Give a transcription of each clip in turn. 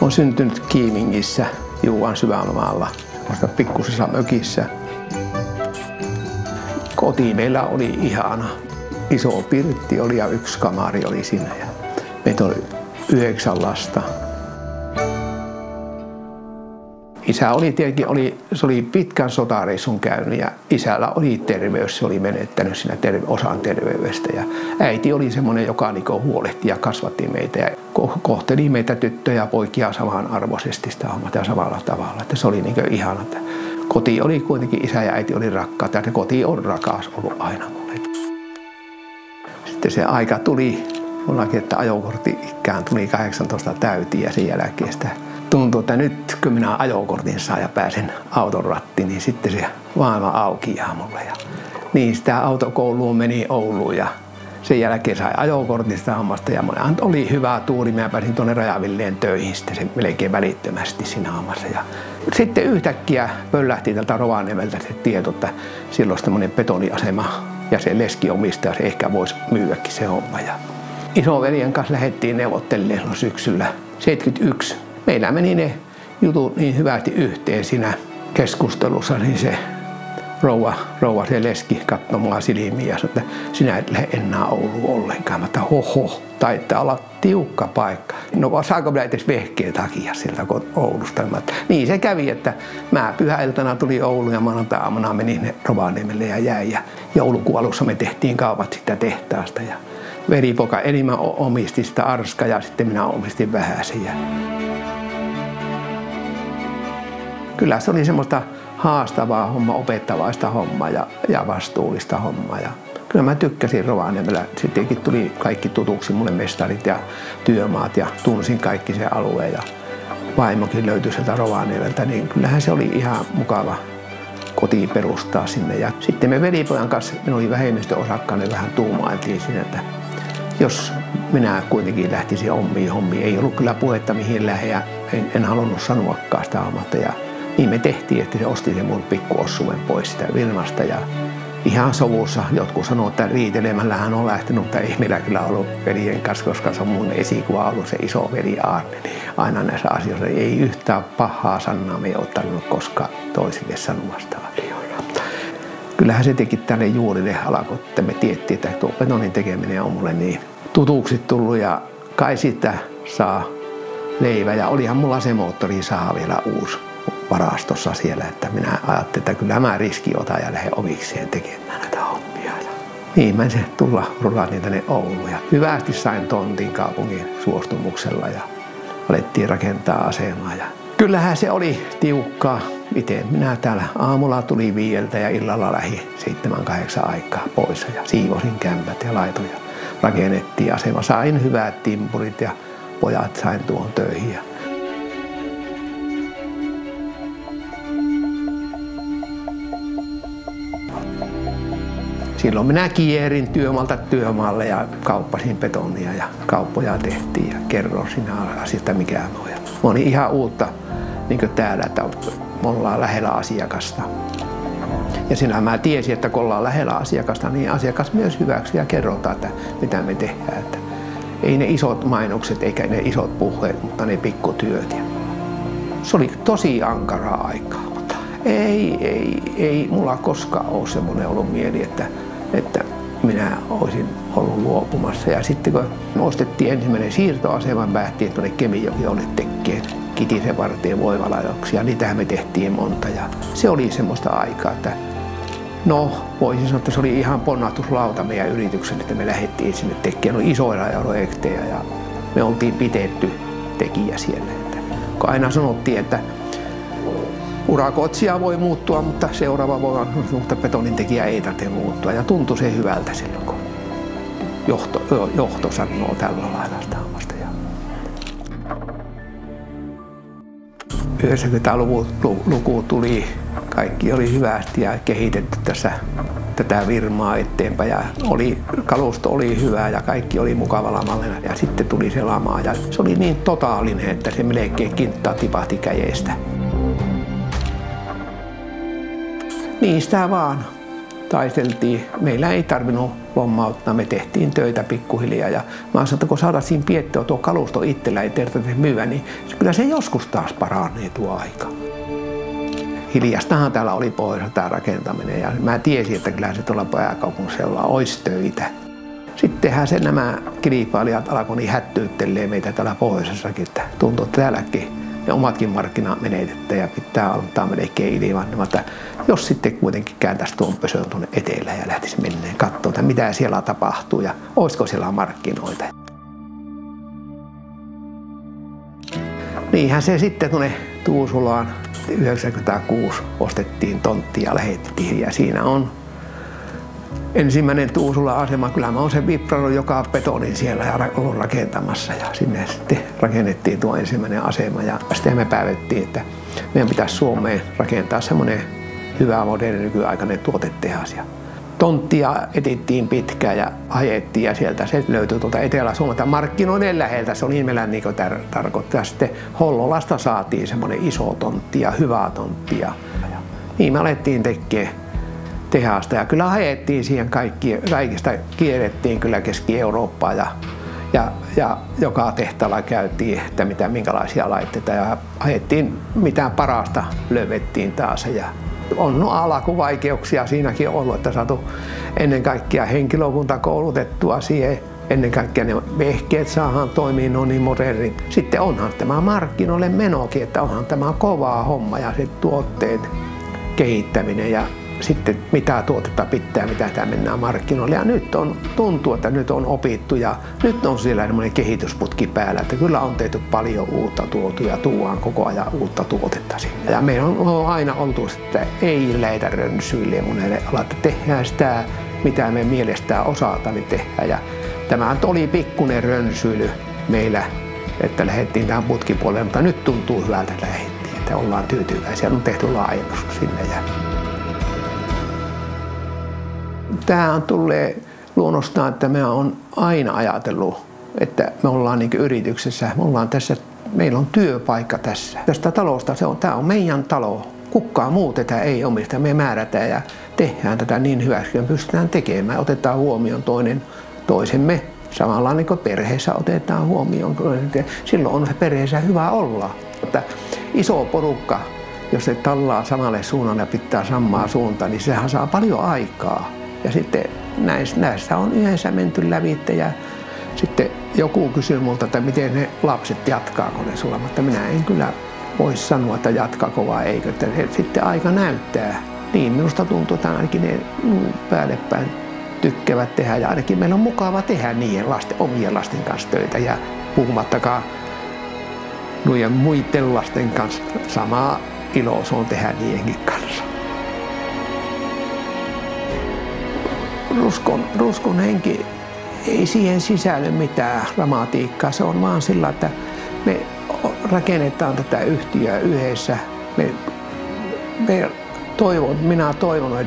Olen syntynyt Kiimingissä, Juuan Syvänmaalla, pikkusessa mökissä. Koti meillä oli ihana. Iso pirtti oli ja yksi kamari oli siinä. Meitä oli 9 lasta. Isä oli tietenkin, se oli pitkän sotareissun käynyt ja isällä oli terveys, se oli menettänyt siinä osan terveydestä. Ja äiti oli semmoinen, joka huolehti ja kasvatti meitä ja kohteli meitä tyttöjä ja poikia samanarvoisesti sitä hommata ja samalla tavalla. Että se oli ihana. Koti oli kuitenkin, isä ja äiti oli rakkaita ja koti on rakas ollut aina mulle. Sitten se aika tuli, mullakin, että ajokortti-ikään tuli 18 täytiin ja sen jälkeen sitä tuntui, että nyt kun minä ajokortin saan ja pääsen auton rattiin, niin sitten se maailma aukeaa mulle. Ja niin sitä autokouluun meni Ouluun ja sen jälkeen sai ajokortista hommasta ja oli hyvä tuuri. Mä pääsin tuonne Rajavilleen töihin sitten se melkein välittömästi siinä hommassa. Ja sitten yhtäkkiä pöllähti tältä Rovaniemeltä se tieto, että silloin semmoinen betoniasema ja se leskiomistaja se ehkä voisi myydäkin se homma. Ja isoveljen kanssa lähdettiin neuvottelemaan syksyllä 71. Meillä meni ne jutut niin hyvästi yhteen siinä keskustelussa, niin se rouva se leski katsoi mua silmiin ja sanoi, että sinä et lähde enää Ouluun ollenkaan. Mä että hoho, taitaa olla tiukka paikka. No saanko minä edes vehkeen takia sieltä Oulusta? Niin se kävi, että mä pyhäiltana tuli Ouluun ja maanantai-aamuna menin Rovaniemelle ja jäin. Ja joulukuun alussa me tehtiin kaupat sitä tehtaasta ja velipoika enemmän omisti sitä Arska ja sitten minä omistin Vähäsen. Kyllä se oli semmoista haastavaa hommaa, opettavaista hommaa ja vastuullista hommaa. Ja kyllä mä tykkäsin Rovaniemellä. Sittenkin tuli kaikki tutuksi mulle mestarit ja työmaat ja tunsin kaikki sen alueen. Ja vaimokin löytyi sieltä Rovaniemeltä, niin kyllähän se oli ihan mukava kotiin perustaa sinne. Ja sitten me velipojan kanssa, minä olin vähemmistöosakkaana, vähän tuumailtiin siinä, että jos minä kuitenkin lähtisin omiin hommiin. Ei ollut kyllä puhetta mihin lähde ja en halunnut sanoakaan sitä hommata. Ja niin me tehtiin, että se osti sen mun pikkuossuven pois sitä firmasta ja ihan sovussa jotkut sanoivat, että riitelemällähän on lähtenyt, mutta ei meillä kyllä ollut veljen kanssa, koska se on mun esikuva ollut se iso veli Aarne. Aina näissä asioissa ei yhtään pahaa sanaa me ei ole tarvinnut koskaan toisille sanomasta asioilla. Kyllähän se teki tänne juurille alkoi, että me tiedettiin, että tuo betonin tekeminen on mulle niin tutuksi tullut ja kai sitä saa leivä ja olihan mulla se moottori saa vielä uusi varastossa siellä, että minä ajattelin, että kyllä mä riski otan ja lähden omikseen tekemään näitä hommia. Niin mä se tulla rullatiin tänne Ouluun ja hyvästi sain tontin kaupungin suostumuksella ja alettiin rakentaa asemaa. Ja kyllähän se oli tiukkaa. Miten minä täällä aamulla tuli 5 ja illalla lähi 7-8 aikaa pois ja siivosin kämpät ja laitoja. Rakennettiin asema. Sain hyvät timpurit ja pojat sain tuohon töihin. Silloin minä kierin työmaalta työmaalle ja kauppasin betonia ja kauppoja tehtiin ja kerroin siinä asiasta mikä on. Mä olin ihan uutta niin kuin täällä, että me ollaan lähellä asiakasta. Ja siinä mä tiesin, että kun ollaan lähellä asiakasta, niin asiakas myös hyväksyy ja kerrotaan, että mitä me tehdään. Että ei ne isot mainokset eikä ne isot puheet, mutta ne pikkutyöt. Se oli tosi ankaraa aikaa, mutta ei mulla koskaan ole semmoinen ollut mieli, että minä olisin ollut luopumassa. Ja sitten kun ostettiin ensimmäinen siirtoasema, päättiin tuonne Kemijoelle tekemään Kitisen varteen voimalaitoksia. Niitähän me tehtiin monta ja se oli semmoista aikaa, että no voisin sanoa, että se oli ihan ponnahtuslauta meidän yritykselle, että me lähdettiin sinne tekemään isoja projekteja ja me oltiin pitetty tekijä siellä. Kun aina sanottiin, että urakoitsija voi muuttua, mutta seuraava voi, mutta betonin tekijä ei tarvitse muuttua. Ja tuntui se hyvältä silloin, kun johto sanoo tällä lailla sitä hommasta. 90-luku tuli, kaikki oli hyvästi ja kehitetty tätä firmaa eteenpäin. Ja kalusto oli hyvä ja kaikki oli mukavalla mallina. Ja sitten tuli se lama ja se oli niin totaalinen, että se melkein kinttaa tipahti käjestä. Niin sitä vaan taisteltiin. Meillä ei tarvinnut lommauttaa, me tehtiin töitä pikkuhiljaa. Ja mä sanoin, että kun saataisiin piettyä tuo kalusto itsellä ei tarvitse myyä, niin kyllä se joskus taas paranee tuo aika. Hiljastahan täällä oli pohjoisessa tämä rakentaminen ja mä tiesin, että kyllä se tuolla pääkaupunkiseudulla olisi töitä. Sittenhän se nämä kilpailijat alkoi niin hättyyttelee meitä täällä pohjoisessakin, että tuntuu, että täälläkin ne omatkin markkinat menetetään ja pitää aloittaa melkein ilman. Mutta jos sitten kuitenkin kääntäisi tuon pösön tuonne etelään ja lähtisi menneen katsomaan, että mitä siellä tapahtuu ja olisiko siellä markkinoita. Niinhän se sitten tuonne Tuusulaan 1996 ostettiin tontti ja lähdettiin ja siinä on ensimmäinen Tuusula-asema. Kyllä mä oon sen viprannut joka betonin siellä ja ollut rakentamassa ja sinne sitten rakennettiin tuo ensimmäinen asema ja sitten me päätettiin, että meidän pitäisi Suomeen rakentaa semmoinen hyvä moderni nykyaikainen tuotetehas. Tonttia etittiin pitkään ja ajettiin ja sieltä se löytyi tuolta Etelä-Suomelta markkinoiden läheltä. Se oli nimellään niin kuin tarkoittaa. Sitten Hollolasta saatiin semmoinen iso tontti ja hyvä tontti. Ja niin me alettiin tekemään tehasta ja kyllä ajettiin siihen kaikista kierrettiin kyllä Keski-Eurooppaa ja joka tehtaalla käytiin, että minkälaisia laitteita ja ajettiin mitä parasta löydettiin taas. Ja on alkuvaikeuksia siinäkin ollut, että saatu ennen kaikkea henkilökunta koulutettua siihen. Ennen kaikkea ne vehkeet saadaan toimia, ne on niin modernit. Sitten onhan tämä markkinoille menokin, että onhan tämä kovaa homma ja sitten tuotteet kehittäminen ja sitten mitä tuotetta pitää, mitä tämä mennään markkinoille. Ja nyt tuntuu, että nyt on opittu ja nyt on siellä semmoinen kehitysputki päällä, että kyllä on tehty paljon uutta tuotu ja tuodaan koko ajan uutta tuotetta sinne. Ja meillä on aina oltu, että ei lähdetä rönsyille monelle alalla, että tehdään sitä, mitä me mielestään osataan, niin tehdään. Ja tämä oli pikkuinen rönsyily meillä, että lähdettiin tähän putkipuolelle, mutta nyt tuntuu hyvältä, että lähdettiin, että ollaan tyytyväisiä. On tehty laajennus sinne. Tämä on tullut luonnostaan, että me on aina ajatellut, että me ollaan niin yrityksessä, meillä on työpaikka tässä. Tästä talosta, tämä on meidän talo. Kukaan muu tätä ei omista, me määrätään ja tehdään tätä niin hyväksi, että me pystytään tekemään. Otetaan huomioon toisemme, samalla niin kuin perheessä otetaan huomioon. Silloin on perheessä hyvä olla. Mutta iso porukka, jos se tallaa samalle suunnalle ja pitää samaa suuntaan, niin sehän saa paljon aikaa. Ja sitten näissä on yhdessä menty lävitse ja sitten joku kysyy multa, että miten ne lapset jatkaako ne sulla, mutta minä en kyllä voi sanoa, että jatkaako vai eikö, että sitten aika näyttää. Niin minusta tuntuu, että ainakin ne päälle päin tykkäävät tehdä ja ainakin meillä on mukava tehdä niiden omien lasten kanssa töitä ja puhumattakaan noiden muiden lasten kanssa samaa iloa se on tehdä niidenkin kanssa. Ruskon henki ei siihen sisälly mitään dramatiikkaa. Se on vaan sillä, että me rakennetaan tätä yhtiöä yhdessä. Minä toivon,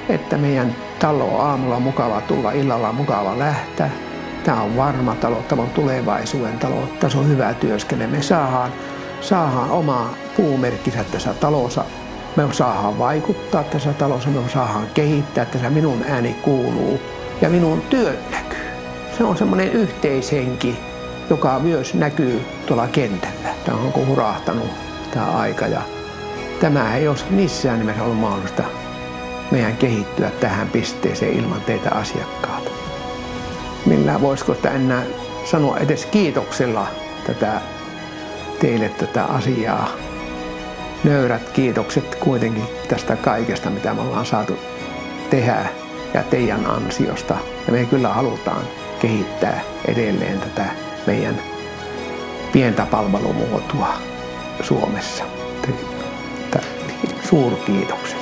että meidän talo on aamulla mukava tulla, illalla on mukava lähteä. Tämä on varma talo, tämä on tulevaisuuden talo. Tässä on hyvä työskennellä. Me saadaan oma puumerkkinsä tässä talossa. Me saadaan vaikuttaa tässä talossa, me saadaan kehittää tässä, minun ääni kuuluu ja minun työ näkyy. Se on semmoinen yhteishenki, joka myös näkyy tuolla kentällä. Tämä on hurahtanut tämä aika ja tämä ei olisi missään nimessä ollut mahdollista meidän kehittyä tähän pisteeseen ilman teitä asiakkaat. Millään voisiko sitä enää sanoa edes kiitoksella teille tätä asiaa. Nöyrät kiitokset kuitenkin tästä kaikesta, mitä me ollaan saatu tehdä ja teidän ansiosta. Ja me kyllä halutaan kehittää edelleen tätä meidän pientä palvelumuotoa Suomessa. Suurkiitokset.